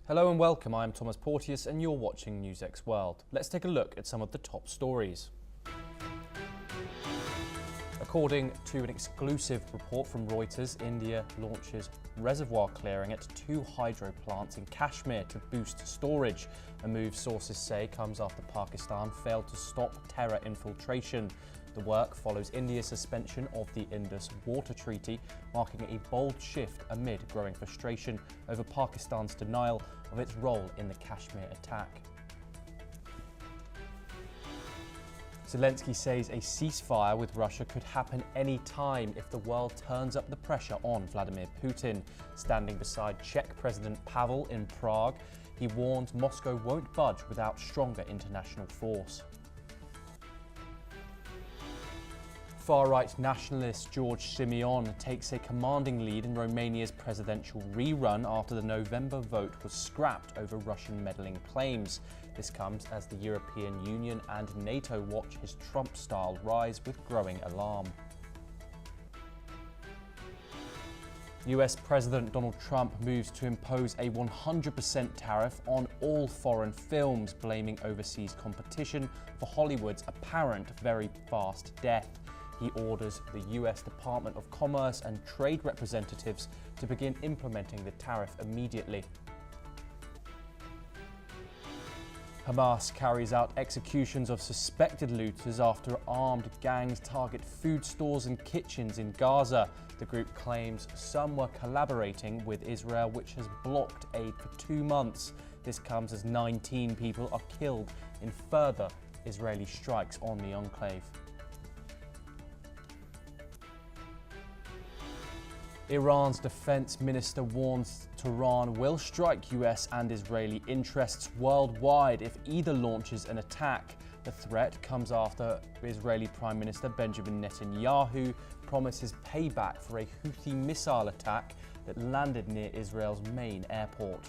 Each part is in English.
Hello and welcome, I'm Thomas Porteous and you're watching NewsX World. Let's take a look at some of the top stories. According to an exclusive report from Reuters, India launches reservoir clearing at 2 hydro plants in Kashmir to boost storage. A move sources say comes after Pakistan failed to stop terror infiltration. The work follows India's suspension of the Indus Water Treaty, marking a bold shift amid growing frustration over Pakistan's denial of its role in the Kashmir attack. Zelensky says a ceasefire with Russia could happen any time if the world turns up the pressure on Vladimir Putin. Standing beside Czech President Pavel in Prague, he warns Moscow won't budge without stronger international force. Far-right nationalist George Simeon takes a commanding lead in Romania's presidential rerun after the November vote was scrapped over Russian meddling claims. This comes as the European Union and NATO watch his Trump-style rise with growing alarm. US President Donald Trump moves to impose a 100% tariff on all foreign films, blaming overseas competition for Hollywood's apparent very fast death. He orders the US Department of Commerce and trade representatives to begin implementing the tariff immediately. Hamas carries out executions of suspected looters after armed gangs target food stores and kitchens in Gaza. The group claims some were collaborating with Israel, which has blocked aid for 2 months. This comes as 19 people are killed in further Israeli strikes on the enclave. Iran's defense minister warns Tehran will strike US and Israeli interests worldwide if either launches an attack. The threat comes after Israeli Prime Minister Benjamin Netanyahu promises payback for a Houthi missile attack that landed near Israel's main airport.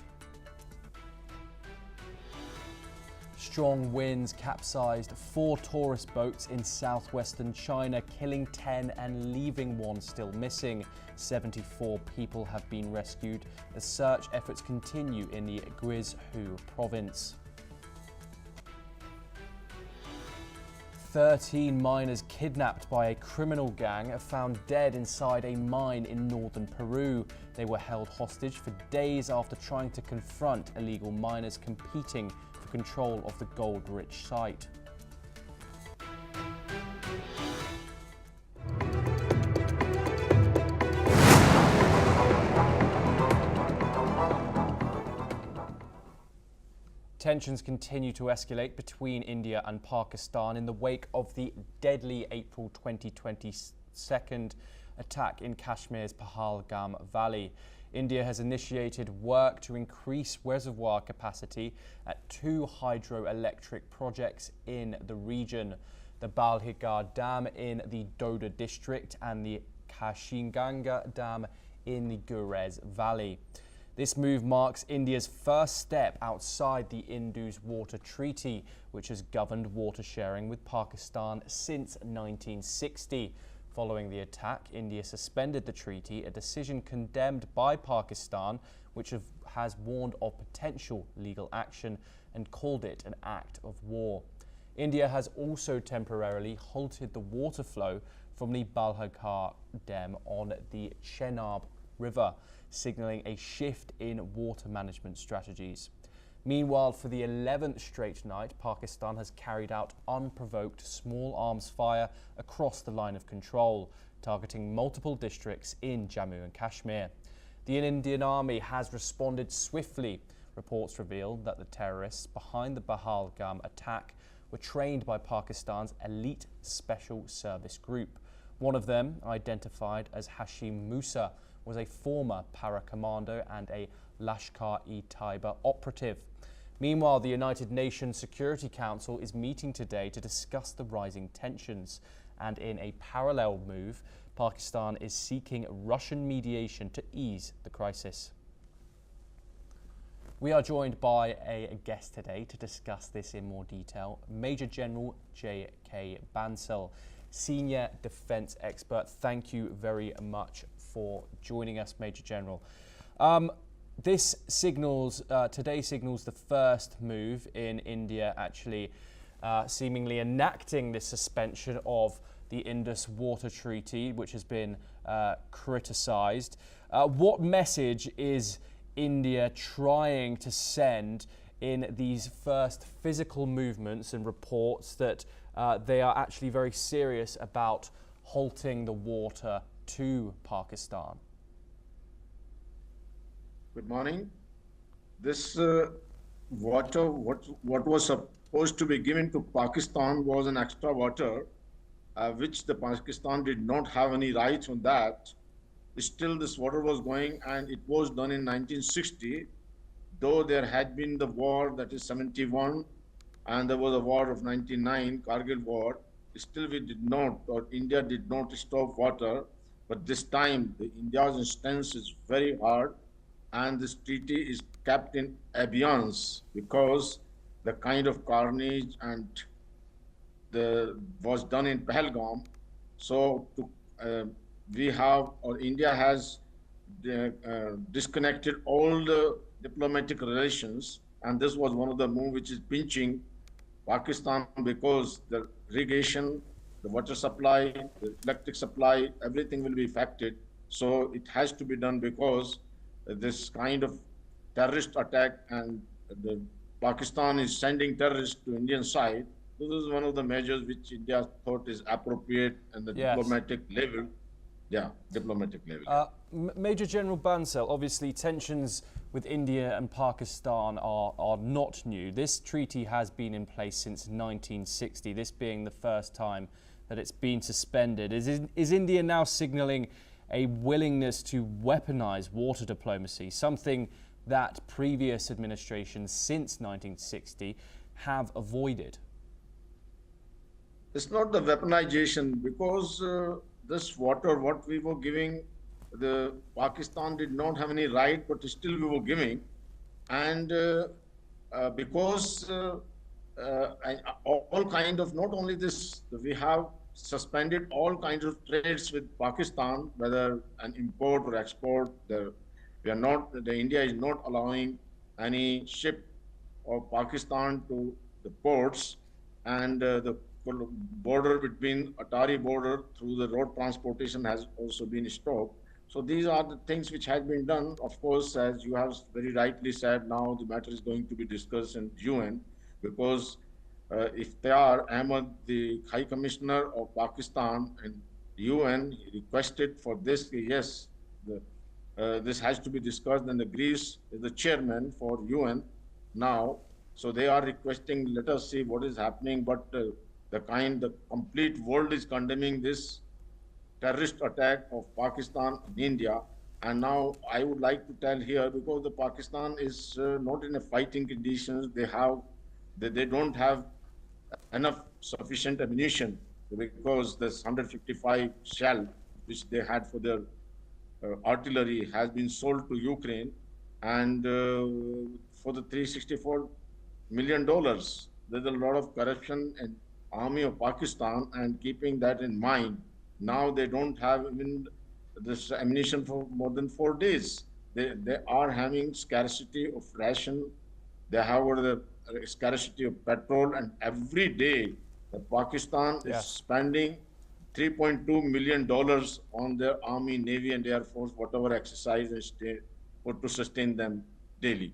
Strong winds capsized 4 tourist boats in southwestern China, killing 10 and leaving 1 still missing. 74 people have been rescued as search efforts continue in the Guizhou province. 13 miners kidnapped by a criminal gang are found dead inside a mine in northern Peru. They were held hostage for days after trying to confront illegal miners competing for control of the gold-rich site. Tensions continue to escalate between India and Pakistan in the wake of the deadly April 2022 attack in Kashmir's Pahalgam Valley. India has initiated work to increase reservoir capacity at 2 hydroelectric projects in the region, the Balhigar Dam in the Doda district and the Kashinganga Dam in the Gurez Valley. This move marks India's first step outside the Indus Water Treaty, which has governed water sharing with Pakistan since 1960. Following the attack, India suspended the treaty, a decision condemned by Pakistan, which has warned of potential legal action and called it an act of war. India has also temporarily halted the water flow from the Balhagar Dam on the Chenab River, signalling a shift in water management strategies. Meanwhile, for the 11th straight night, Pakistan has carried out unprovoked small arms fire across the line of control, targeting multiple districts in Jammu and Kashmir. The Indian Army has responded swiftly. Reports revealed that the terrorists behind the Pahalgam attack were trained by Pakistan's elite special service group. One of them, identified as Hashim Musa, was a former para-commando and a Lashkar-e-Taiba operative. Meanwhile, the United Nations Security Council is meeting today to discuss the rising tensions. And in a parallel move, Pakistan is seeking Russian mediation to ease the crisis. We are joined by a guest today to discuss this in more detail, Major General J.K. Bansel, Senior Defence Expert. Thank you very much for joining us, Major General. Today signals the first move in India actually seemingly enacting this suspension of the Indus Water Treaty, which has been criticised. What message is India trying to send in these first physical movements and reports that they are actually very serious about halting the water to Pakistan? Good morning. This water, what was supposed to be given to Pakistan was an extra water, which the Pakistan did not have any rights on that. Still, this water was going, and it was done in 1960, though there had been the war, that is 71, and there was a war of 99, Kargil war. Still, we did not, or India did not stop water. But this time, India's stance is very hard, and this treaty is kept in abeyance because the kind of carnage and was done in Pahalgam. So India has disconnected all the diplomatic relations, and this was one of the moves which is pinching Pakistan, because the irrigation, the water supply, the electric supply, everything will be affected. So it has to be done because this kind of terrorist attack, and Pakistan is sending terrorists to Indian side. This is one of the measures which India thought is appropriate and the diplomatic level. Yeah, diplomatic level. Major General Bansel, obviously tensions with India and Pakistan are not new. This treaty has been in place since 1960, this being the first time that it's been suspended. Is India now signalling a willingness to weaponize water diplomacy, something that previous administrations since 1960 have avoided? It's not the weaponization, because this water, what we were giving, the Pakistan did not have any right, but still we were giving. And because all kind of, not only this, we have suspended all kinds of trades with Pakistan, whether an import or export. India is not allowing any ship of Pakistan to the ports, and the border between Atari border through the road transportation has also been stopped. So these are the things which had been done. Of course, as you have very rightly said, now the matter is going to be discussed in UN, because if they are, Ahmed, the High Commissioner of Pakistan and UN, requested for this, yes, this has to be discussed, and Greece is the chairman for UN now. So they are requesting, let us see what is happening, but the complete world is condemning this terrorist attack of Pakistan and India. And now I would like to tell here, because the Pakistan is not in a fighting conditions, they don't have enough sufficient ammunition, because this 155 shell which they had for their artillery has been sold to Ukraine, and for the $364 million, there's a lot of corruption in army of Pakistan. And keeping that in mind, now they don't have even this ammunition for more than 4 days. They are having scarcity of ration. They have the scarcity of petrol, and every day Pakistan is spending $3.2 million on their army, navy, and air force, whatever exercise to sustain them daily.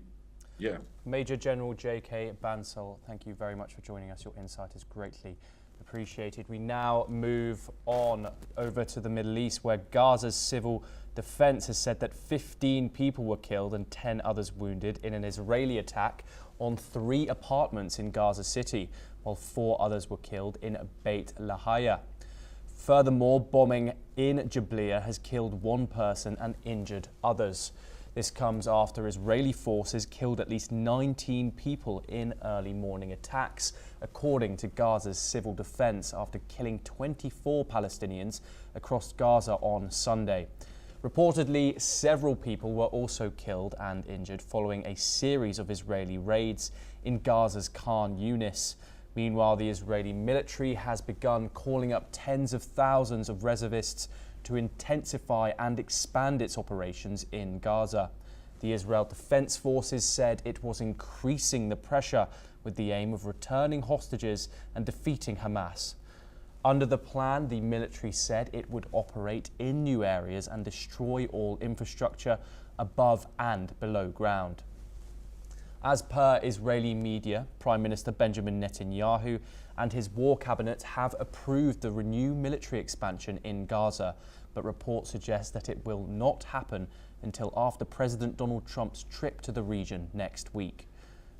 Yeah. Major General J.K. Bansel, thank you very much for joining us. Your insight is greatly appreciated. We now move on over to the Middle East, where Gaza's civil defense has said that 15 people were killed and 10 others wounded in an Israeli attack on 3 apartments in Gaza City, while 4 others were killed in Beit Lahia. Furthermore, bombing in Jabliya has killed 1 person and injured others. This comes after Israeli forces killed at least 19 people in early morning attacks, according to Gaza's civil defense, after killing 24 Palestinians across Gaza on Sunday. Reportedly, several people were also killed and injured following a series of Israeli raids in Gaza's Khan Yunis. Meanwhile, the Israeli military has begun calling up tens of thousands of reservists to intensify and expand its operations in Gaza. The Israel Defense Forces said it was increasing the pressure with the aim of returning hostages and defeating Hamas. Under the plan, the military said it would operate in new areas and destroy all infrastructure above and below ground. As per Israeli media, Prime Minister Benjamin Netanyahu and his war cabinet have approved the renewed military expansion in Gaza, but reports suggest that it will not happen until after President Donald Trump's trip to the region next week.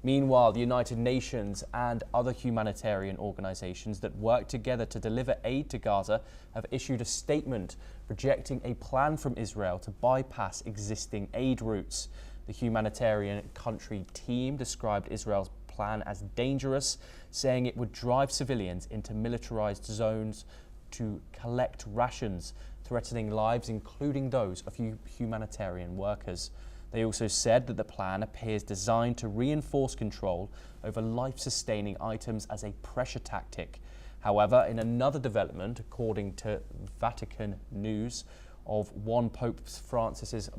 Meanwhile, the United Nations and other humanitarian organizations that work together to deliver aid to Gaza have issued a statement rejecting a plan from Israel to bypass existing aid routes. The humanitarian country team described Israel's plan as dangerous, saying it would drive civilians into militarized zones to collect rations, threatening lives, including those of humanitarian workers. They also said that the plan appears designed to reinforce control over life-sustaining items as a pressure tactic. However, in another development, according to Vatican News, of one Pope Francis's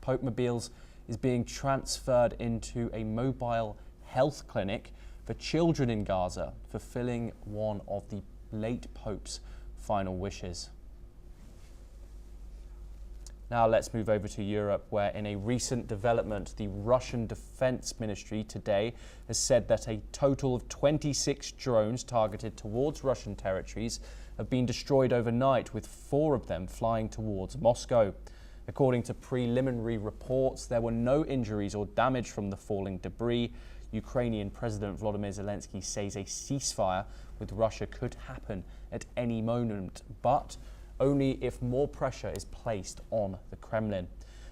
Pope-mobiles is being transferred into a mobile health clinic for children in Gaza, fulfilling one of the late Pope's final wishes. Now let's move over to Europe, where in a recent development, the Russian Defense Ministry today has said that a total of 26 drones targeted towards Russian territories have been destroyed overnight, with 4 of them flying towards Moscow. According to preliminary reports, there were no injuries or damage from the falling debris. Ukrainian President Volodymyr Zelensky says a ceasefire with Russia could happen at any moment, but only if more pressure is placed on the Kremlin.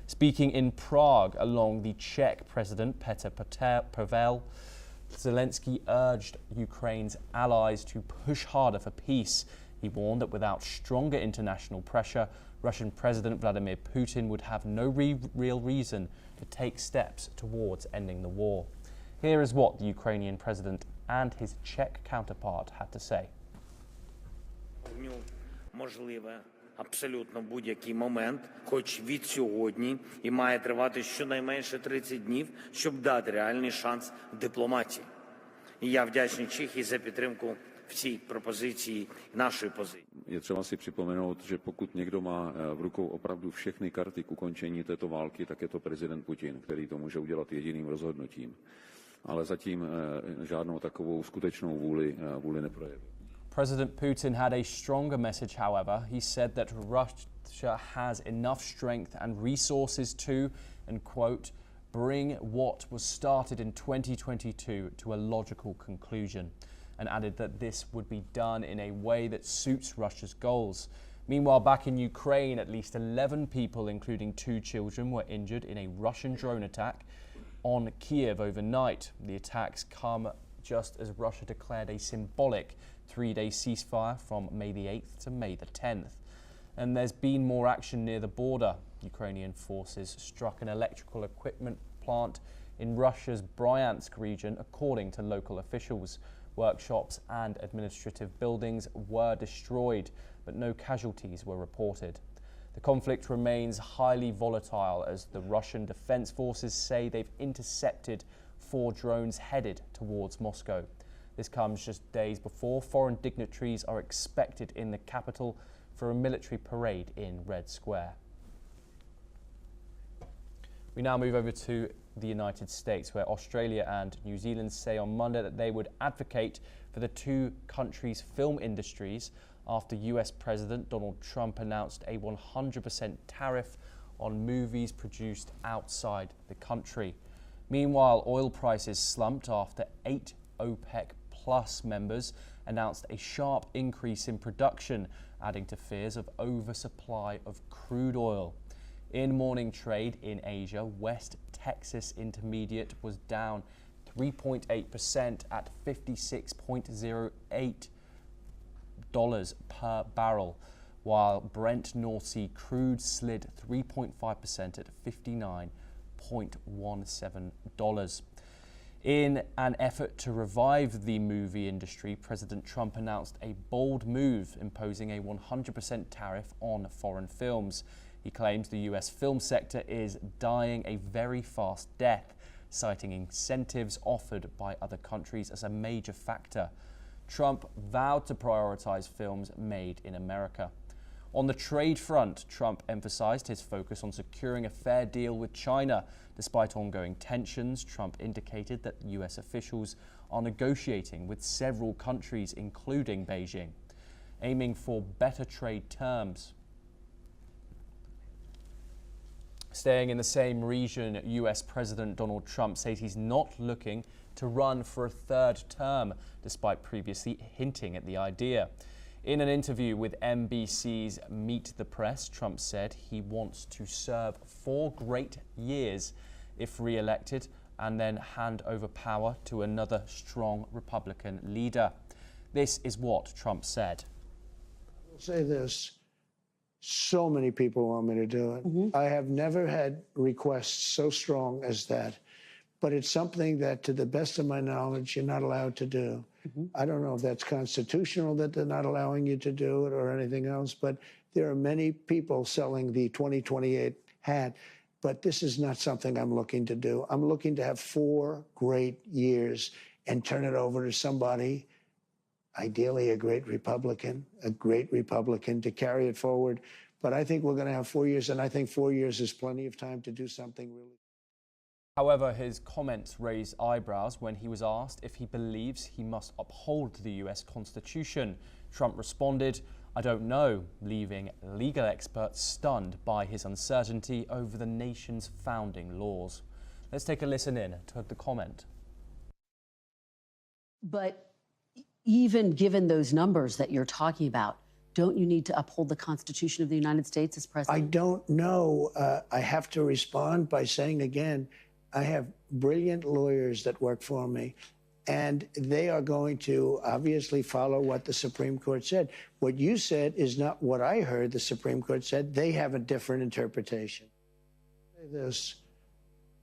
Speaking in Prague along the Czech President Petr Pavel, Zelensky urged Ukraine's allies to push harder for peace. He warned that without stronger international pressure, Russian President Vladimir Putin would have no real reason to take steps towards ending the war. Here is what the Ukrainian president and his Czech counterpart had to say. Можливе абсолютно будь-який момент, хоч від сьогодні, і має тривати щонайменше 30 днів, щоб дати реальний шанс дипломатії. І я вдячний Чехії за підтримку в цій пропозиції нашої позиції. Je třeba si připomenout, že pokud někdo má v rukou opravdu všechny karty k ukončení této války, tak je to prezident Putin, který to může udělat jediným rozhodnutím. Ale zatím žádnou takovou skutečnou vůli neprojevil. President Putin had a stronger message, however. He said that Russia has enough strength and resources to, and quote, bring what was started in 2022 to a logical conclusion, and added that this would be done in a way that suits Russia's goals. Meanwhile, back in Ukraine, at least 11 people, including 2 children, were injured in a Russian drone attack on Kiev overnight. The attacks come just as Russia declared a symbolic 3-day ceasefire from May the 8th to May the 10th. And there's been more action near the border. Ukrainian forces struck an electrical equipment plant in Russia's Bryansk region, according to local officials. Workshops and administrative buildings were destroyed, but no casualties were reported. The conflict remains highly volatile as the Russian Defense Forces say they've intercepted 4 drones headed towards Moscow. This comes just days before foreign dignitaries are expected in the capital for a military parade in Red Square. We now move over to the United States, where Australia and New Zealand say on Monday that they would advocate for the 2 countries' film industries after US President Donald Trump announced a 100% tariff on movies produced outside the country. Meanwhile, oil prices slumped after 8 OPEC Plus members announced a sharp increase in production, adding to fears of oversupply of crude oil. In morning trade in Asia, West Texas Intermediate was down 3.8% at $56.08 per barrel, while Brent North Sea crude slid 3.5% at $59.17. In an effort to revive the movie industry, President Trump announced a bold move, imposing a 100% tariff on foreign films. He claims the US film sector is dying a very fast death, citing incentives offered by other countries as a major factor. Trump vowed to prioritize films made in America. On the trade front, Trump emphasized his focus on securing a fair deal with China. Despite ongoing tensions, Trump indicated that US officials are negotiating with several countries, including Beijing, aiming for better trade terms. Staying in the same region, US President Donald Trump says he's not looking to run for a third term, despite previously hinting at the idea. In an interview with NBC's Meet the Press, Trump said he wants to serve 4 great years if re-elected and then hand over power to another strong Republican leader. This is what Trump said. I'll say this. So many people want me to do it. I have never had requests so strong as that. But it's something that, to the best of my knowledge, you're not allowed to do. I don't know if that's constitutional that they're not allowing you to do it or anything else, but there are many people selling the 2028 hat. But this is not something I'm looking to do. I'm looking to have 4 great years and turn it over to somebody, ideally a great Republican to carry it forward. But I think we're going to have 4 years, and I think 4 years is plenty of time to do something really. However, his comments raised eyebrows when he was asked if he believes he must uphold the US Constitution. Trump responded, "I don't know," leaving legal experts stunned by his uncertainty over the nation's founding laws. Let's take a listen in to the comment. But even given those numbers that you're talking about, don't you need to uphold the Constitution of the United States as president? I don't know. I have to respond by saying again, I have brilliant lawyers that work for me, and they are going to obviously follow what the Supreme Court said. What you said is not what I heard the Supreme Court said. They have a different interpretation. There's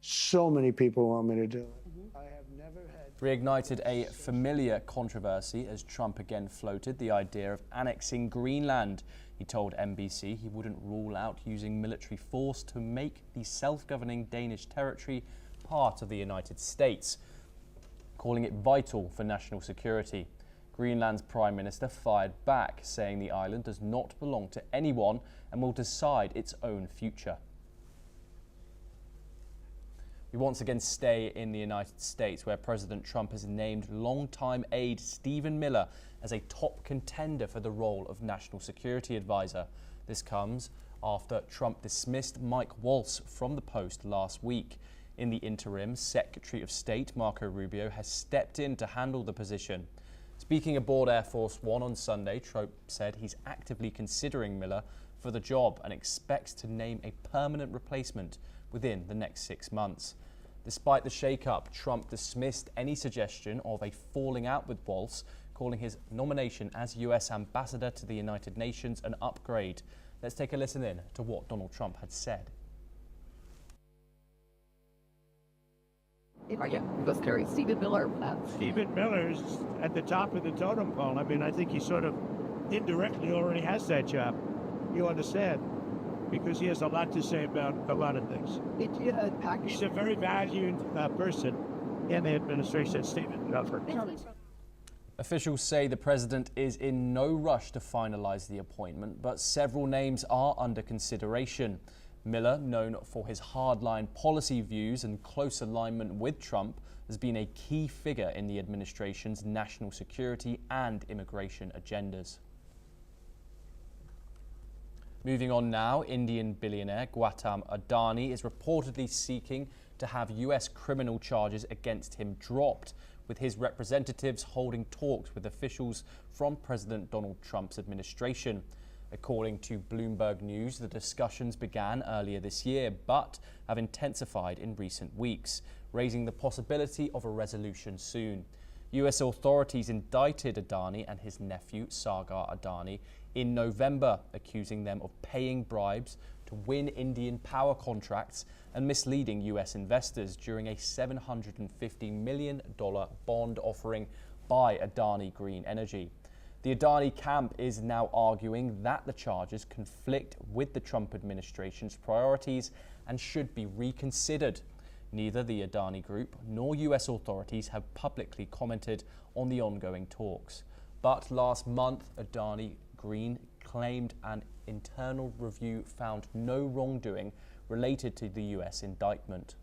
so many people want me to do it. I have never had... Reignited a familiar controversy as Trump again floated the idea of annexing Greenland. He told NBC he wouldn't rule out using military force to make the self-governing Danish territory part of the United States, calling it vital for national security. Greenland's Prime Minister fired back, saying the island does not belong to anyone and will decide its own future. We once again stay in the United States, where President Trump has named longtime aide Stephen Miller as a top contender for the role of National Security Advisor. This comes after Trump dismissed Mike Waltz from the post last week. In the interim, Secretary of State Marco Rubio has stepped in to handle the position. Speaking aboard Air Force One on Sunday, Trump said he's actively considering Miller for the job and expects to name a permanent replacement within the next 6 months. Despite the shake-up, Trump dismissed any suggestion of a falling out with Waltz, calling his nomination as US ambassador to the United Nations an upgrade. Let's take a listen in to what Donald Trump had said. Let's carry Stephen Miller. Stephen Miller's at the top of the totem pole. I mean, I think he sort of indirectly already has that job. You understand? Because he has a lot to say about a lot of things. He's a very valued person in the administration, Stephen Miller. Officials say the president is in no rush to finalize the appointment, but several names are under consideration. Miller, known for his hardline policy views and close alignment with Trump, has been a key figure in the administration's national security and immigration agendas. Moving on now, Indian billionaire Gautam Adani is reportedly seeking to have US criminal charges against him dropped, with his representatives holding talks with officials from President Donald Trump's administration. According to Bloomberg News, the discussions began earlier this year, but have intensified in recent weeks, raising the possibility of a resolution soon. US authorities indicted Adani and his nephew, Sagar Adani, in November, accusing them of paying bribes to win Indian power contracts and misleading US investors during a $750 million bond offering by Adani Green Energy. The Adani camp is now arguing that the charges conflict with the Trump administration's priorities and should be reconsidered. Neither the Adani Group nor US authorities have publicly commented on the ongoing talks. But last month, Adani Green claimed an internal review found no wrongdoing related to the US indictment.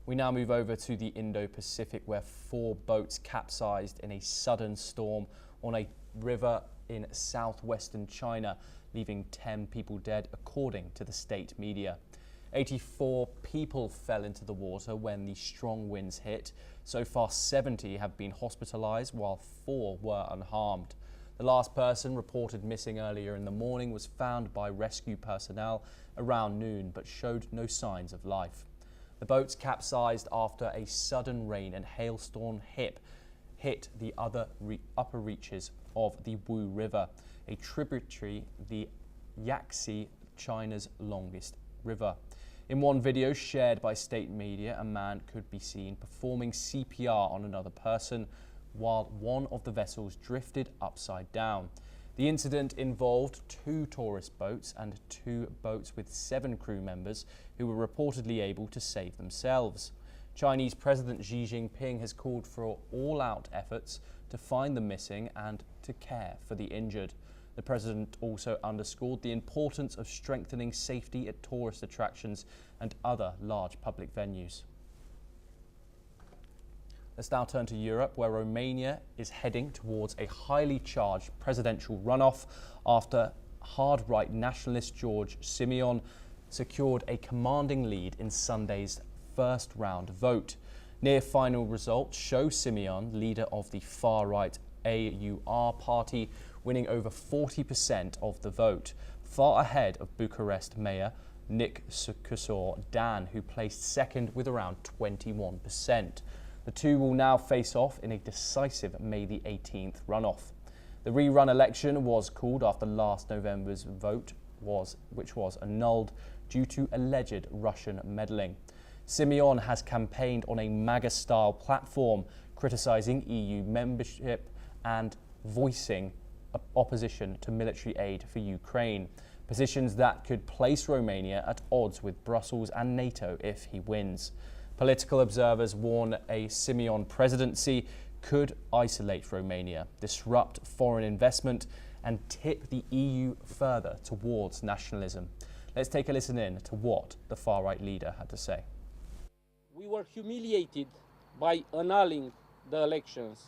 We now move over to the Indo-Pacific, where 4 boats capsized in a sudden storm on a river in southwestern China, leaving 10 people dead, according to the state media. 84 people fell into the water when the strong winds hit. So far, 70 have been hospitalized, while 4 were unharmed. The last person reported missing earlier in the morning was found by rescue personnel around noon, but showed no signs of life. The boats capsized after a sudden rain and hailstorm hit the upper reaches of the Wu River, a tributary the Yangtze, China's longest river. In one video shared by state media, a man could be seen performing CPR on another person while one of the vessels drifted upside down. The incident involved 2 tourist boats and 2 boats with 7 crew members who were reportedly able to save themselves. Chinese President Xi Jinping has called for all-out efforts to find the missing and to care for the injured. The president also underscored the importance of strengthening safety at tourist attractions and other large public venues. Let's now turn to Europe, where Romania is heading towards a highly charged presidential runoff after hard-right nationalist George Simeon secured a commanding lead in Sunday's first-round vote. Near-final results show Simeon, leader of the far-right AUR party, winning over 40% of the vote, far ahead of Bucharest Mayor Nick Dan, who placed second with around 21%. The two will now face off in a decisive May the 18th runoff. The rerun election was called after last November's vote, which was annulled due to alleged Russian meddling. Simeon has campaigned on a MAGA-style platform, criticising EU membership and voicing opposition to military aid for Ukraine, positions that could place Romania at odds with Brussels and NATO if he wins. Political observers warn a Simeon presidency could isolate Romania, disrupt foreign investment, and tip the EU further towards nationalism. Let's take a listen in to what the far-right leader had to say. We were humiliated by annulling the elections.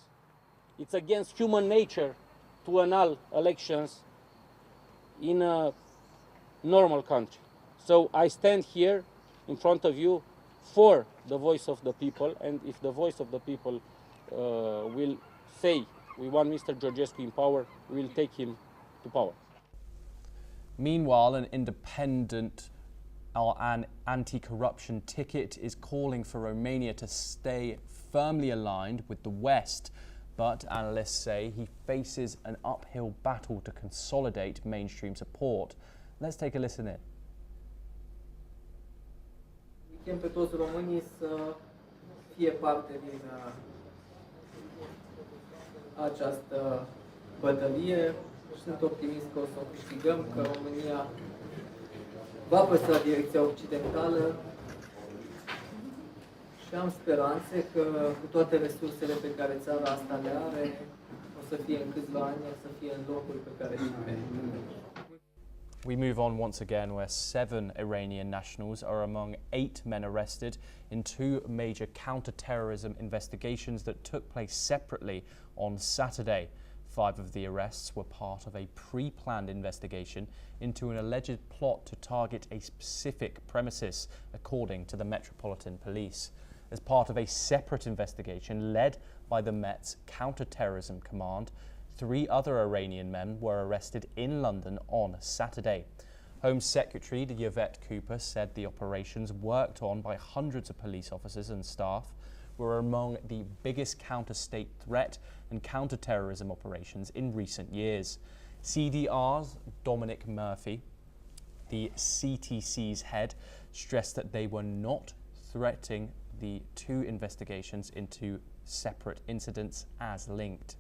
It's against human nature to annul elections in a normal country. So I stand here in front of you for the voice of the people, and if the voice of the people will say we want Mr. Georgescu in power, we will take him to power. Meanwhile, an independent an anti-corruption ticket is calling for Romania to stay firmly aligned with the West, but analysts say he faces an uphill battle to consolidate mainstream support. Let's take a listen in. Chem pe toți românii să fie parte din această bătălie. Sunt optimist că o să o câștigăm, că România va păstra direcția occidentală și am speranțe că cu toate resursele pe care țara asta le are, o să fie în câțiva ani, o să fie în locul pe care îl merita. We move on once again, where 7 Iranian nationals are among 8 men arrested in 2 major counter-terrorism investigations that took place separately on Saturday. 5 of the arrests were part of a pre-planned investigation into an alleged plot to target a specific premises, according to the Metropolitan Police. As part of a separate investigation led by the Met's Counter-Terrorism Command, 3 other Iranian men were arrested in London on Saturday. Home Secretary Yvette Cooper said the operations, worked on by hundreds of police officers and staff, were among the biggest counter-state threat and counter-terrorism operations in recent years. CDR's Dominic Murphy, the CTC's head, stressed that they were not threatening the two investigations into separate incidents as linked.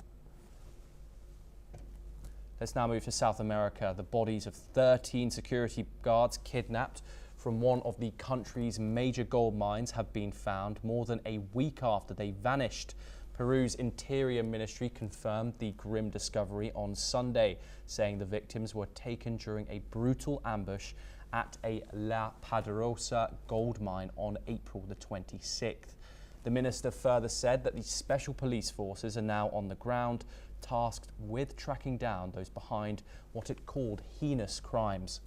Let's now move to South America. The bodies of 13 security guards kidnapped from one of the country's major gold mines have been found more than a week after they vanished. Peru's Interior Ministry confirmed the grim discovery on Sunday, saying the victims were taken during a brutal ambush at a La Poderosa gold mine on April the 26th. The minister further said that the special police forces are now on the ground, tasked with tracking down those behind what it called heinous crimes.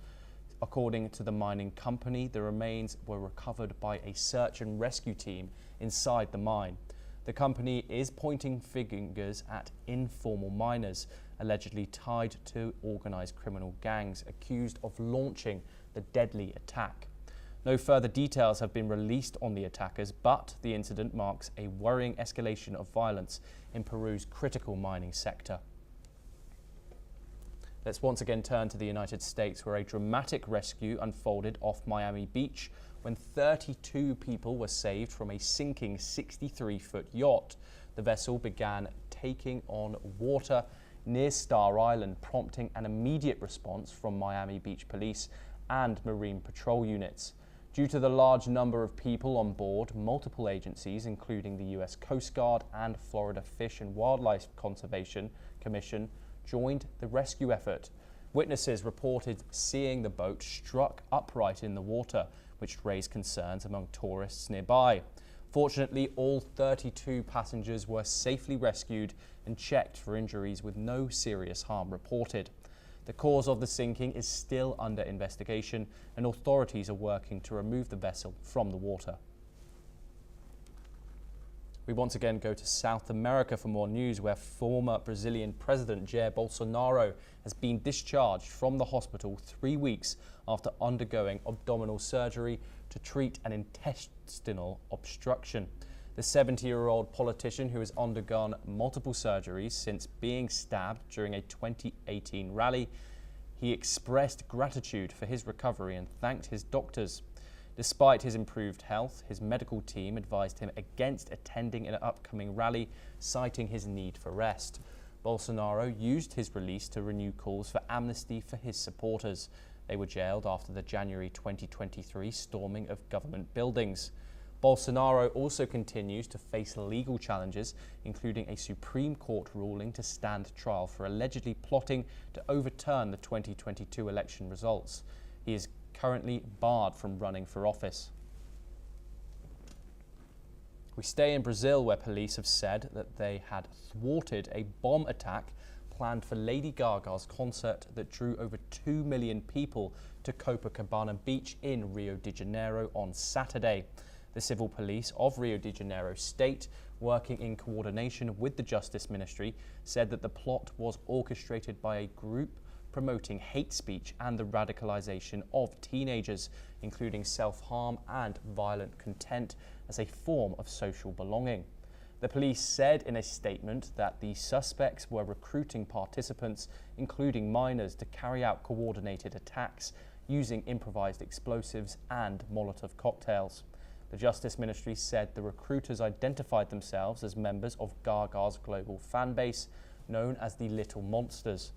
According to the mining company, the remains were recovered by a search and rescue team inside the mine. The company is pointing fingers at informal miners, allegedly tied to organised criminal gangs accused of launching the deadly attack. No further details have been released on the attackers, but the incident marks a worrying escalation of violence in Peru's critical mining sector. Let's once again turn to the United States, where a dramatic rescue unfolded off Miami Beach when 32 people were saved from a sinking 63-foot yacht. The vessel began taking on water near Star Island, prompting an immediate response from Miami Beach Police and Marine Patrol units. Due to the large number of people on board, multiple agencies, including the U.S. Coast Guard and Florida Fish and Wildlife Conservation Commission, joined the rescue effort. Witnesses reported seeing the boat struck upright in the water, which raised concerns among tourists nearby. Fortunately, all 32 passengers were safely rescued and checked for injuries with no serious harm reported. The cause of the sinking is still under investigation, and authorities are working to remove the vessel from the water. We once again go to South America for more news, where former Brazilian President Jair Bolsonaro has been discharged from the hospital 3 weeks after undergoing abdominal surgery to treat an intestinal obstruction. The 70-year-old politician, who has undergone multiple surgeries since being stabbed during a 2018 rally, he expressed gratitude for his recovery and thanked his doctors. Despite his improved health, his medical team advised him against attending an upcoming rally, citing his need for rest. Bolsonaro used his release to renew calls for amnesty for his supporters. They were jailed after the January 2023 storming of government buildings. Bolsonaro also continues to face legal challenges, including a Supreme Court ruling to stand trial for allegedly plotting to overturn the 2022 election results. He is currently barred from running for office. We stay in Brazil, where police have said that they had thwarted a bomb attack planned for Lady Gaga's concert that drew over 2 million people to Copacabana Beach in Rio de Janeiro on Saturday. The civil police of Rio de Janeiro state, working in coordination with the Justice Ministry, said that the plot was orchestrated by a group promoting hate speech and the radicalization of teenagers, including self-harm and violent content as a form of social belonging. The police said in a statement that the suspects were recruiting participants, including minors, to carry out coordinated attacks using improvised explosives and Molotov cocktails. The Justice Ministry said the recruiters identified themselves as members of Gaga's global fan base, known as the Little Monsters.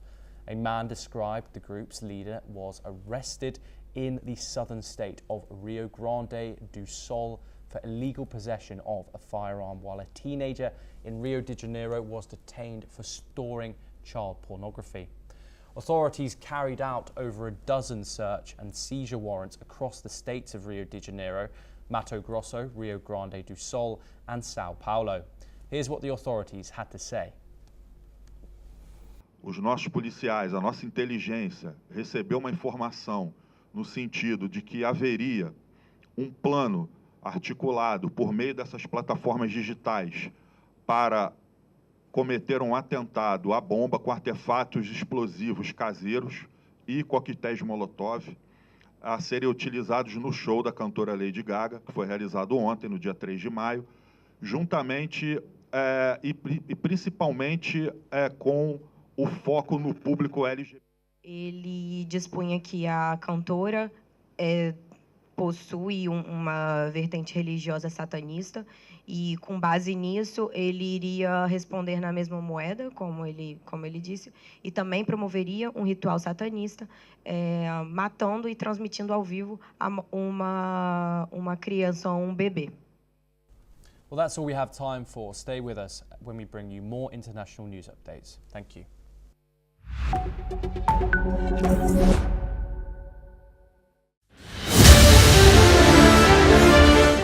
A man described the group's leader was arrested in the southern state of Rio Grande do Sul for illegal possession of a firearm, while a teenager in Rio de Janeiro was detained for storing child pornography. Authorities carried out over a dozen search and seizure warrants across the states of Rio de Janeiro, Mato Grosso, Rio Grande do Sul and Sao Paulo. Here's what the authorities had to say. Os nossos policiais, a nossa inteligência, recebeu uma informação no sentido de que haveria plano articulado por meio dessas plataformas digitais para cometer atentado à bomba com artefatos explosivos caseiros e coquetéis Molotov a serem utilizados no show da cantora Lady Gaga, que foi realizado ontem, no dia 3 de maio, juntamente e principalmente com o foco no público LGBT. Ele dispunha que a cantora possui uma vertente religiosa satanista e, com base nisso, ele iria responder na mesma moeda, como ele disse, e também promoveria um ritual satanista, matando e transmitindo ao vivo uma criança ou um bebê. Well, that's all we have time for. Stay with us when we bring you more international news updates. Thank you.